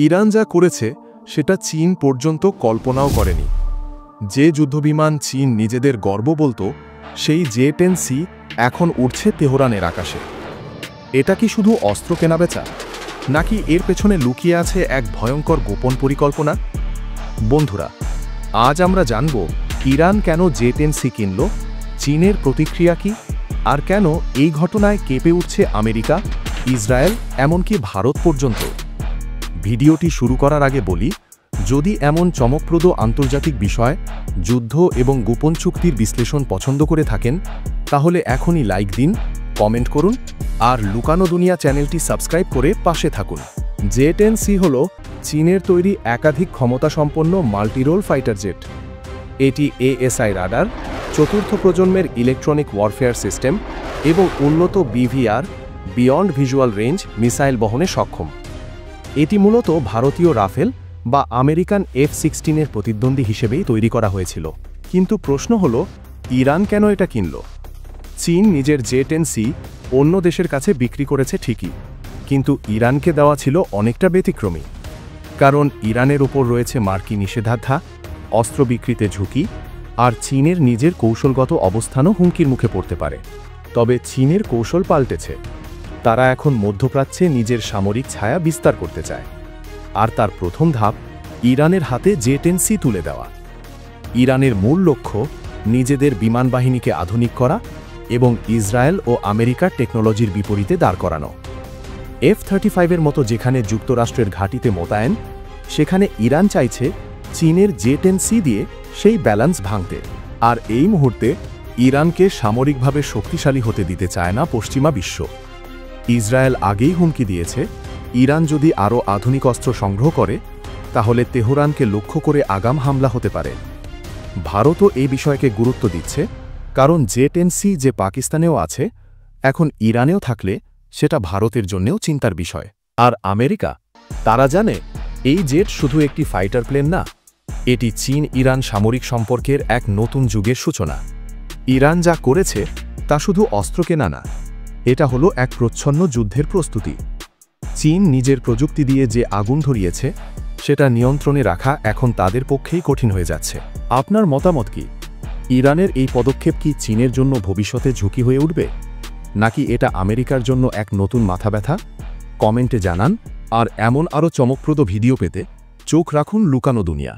Iran যা করেছে সেটা চীন পর্যন্ত কল্পনাও করেনি। যে যুদ্ধবিমান চীন নিজেদের গর্ব বলতো, সেই J-10C এখন উড়ছে তেহরানের আকাশে। এটা কি শুধু অস্ত্র কেনাবেচা, নাকি এর পেছনে লুকিয়ে আছে এক ভয়ঙ্কর গোপন পরিকল্পনা? বন্ধুরা, আজ আমরা জানব ইরান কেন J-10C কিনল, চীনের প্রতিক্রিয়া কি, আর কেন এই ঘটনায় কেঁপে উঠছে আমেরিকা, ইসরায়েল, এমনকি ভারত পর্যন্ত। ভিডিওটি শুরু করার আগে বলি, যদি এমন চমকপ্রদ আন্তর্জাতিক বিষয়, যুদ্ধ এবং গোপন চুক্তির বিশ্লেষণ পছন্দ করে থাকেন, তাহলে এখনই লাইক দিন, কমেন্ট করুন আর লুকানো দুনিয়া চ্যানেলটি সাবস্ক্রাইব করে পাশে থাকুন। J-10C হল চীনের তৈরি একাধিক ক্ষমতাসম্পন্ন মাল্টিরোল ফাইটার জেট। এটি AESA রাডার, চতুর্থ প্রজন্মের ইলেকট্রনিক ওয়ারফেয়ার সিস্টেম এবং উন্নত BVR beyond visual range missile বহনে সক্ষম। এটি মূলত ভারতীয় রাফেল বা আমেরিকান F-16-এর প্রতিদ্বন্দ্বী হিসেবেই তৈরি করা হয়েছিল। কিন্তু প্রশ্ন হল, ইরান কেন এটা কিনল? চীন নিজের J-10C অন্য দেশের কাছে বিক্রি করেছে ঠিকই, কিন্তু ইরানকে দেওয়া ছিল অনেকটা ব্যতিক্রমী। কারণ ইরানের ওপর রয়েছে মার্কিন নিষেধাজ্ঞা, অস্ত্র বিক্রিতে ঝুঁকি, আর চীনের নিজের কৌশলগত অবস্থানও হুমকির মুখে পড়তে পারে। তবে চীনের কৌশল পাল্টেছে। তারা এখন মধ্যপ্রাচ্যে নিজের সামরিক ছায়া বিস্তার করতে চায়। আর তার প্রথম ধাপ ইরানের হাতে J-10C তুলে দেওয়া। ইরানের মূল লক্ষ্য নিজেদের বিমান বাহিনীকে আধুনিক করা এবং ইসরায়েল ও আমেরিকার টেকনোলজির বিপরীতে দাঁড় করানো। F-35-এর মতো যেখানে যুক্তরাষ্ট্রের ঘাঁটিতে মোতায়েন, সেখানে ইরান চাইছে চীনের J-10C দিয়ে সেই ব্যালেন্স ভাঙতে। আর এই মুহূর্তে ইরানকে সামরিকভাবে শক্তিশালী হতে দিতে চায় না পশ্চিমা বিশ্ব। ইসরায়েল আগেই হুমকি দিয়েছে, ইরান যদি আরও আধুনিক অস্ত্র সংগ্রহ করে, তাহলে তেহরানকে লক্ষ্য করে আগাম হামলা হতে পারে। ভারতও এই বিষয়কে গুরুত্ব দিচ্ছে, কারণ J-10C যে পাকিস্তানেও আছে, এখন ইরানেও থাকলে সেটা ভারতের জন্যেও চিন্তার বিষয়। আর আমেরিকা, তারা জানে এই জেট শুধু একটি ফাইটার প্লেন না, এটি চীন-ইরান সামরিক সম্পর্কের এক নতুন যুগের সূচনা। ইরান যা করেছে তা শুধু অস্ত্র কেনা না, এটা হলো এক প্রচ্ছন্ন যুদ্ধের প্রস্তুতি। চীন নিজের প্রযুক্তি দিয়ে যে আগুন ধরিয়েছে, সেটা নিয়ন্ত্রণে রাখা এখন তাদের পক্ষেই কঠিন হয়ে যাচ্ছে। আপনার মতামত কি? ইরানের এই পদক্ষেপ কি চীনের জন্য ভবিষ্যতে ঝুঁকি হয়ে উঠবে, নাকি এটা আমেরিকার জন্য এক নতুন মাথা ব্যথা? কমেন্টে জানান। আর এমন আরও চমকপ্রদ ভিডিও পেতে চোখ রাখুন লুকানো দুনিয়া।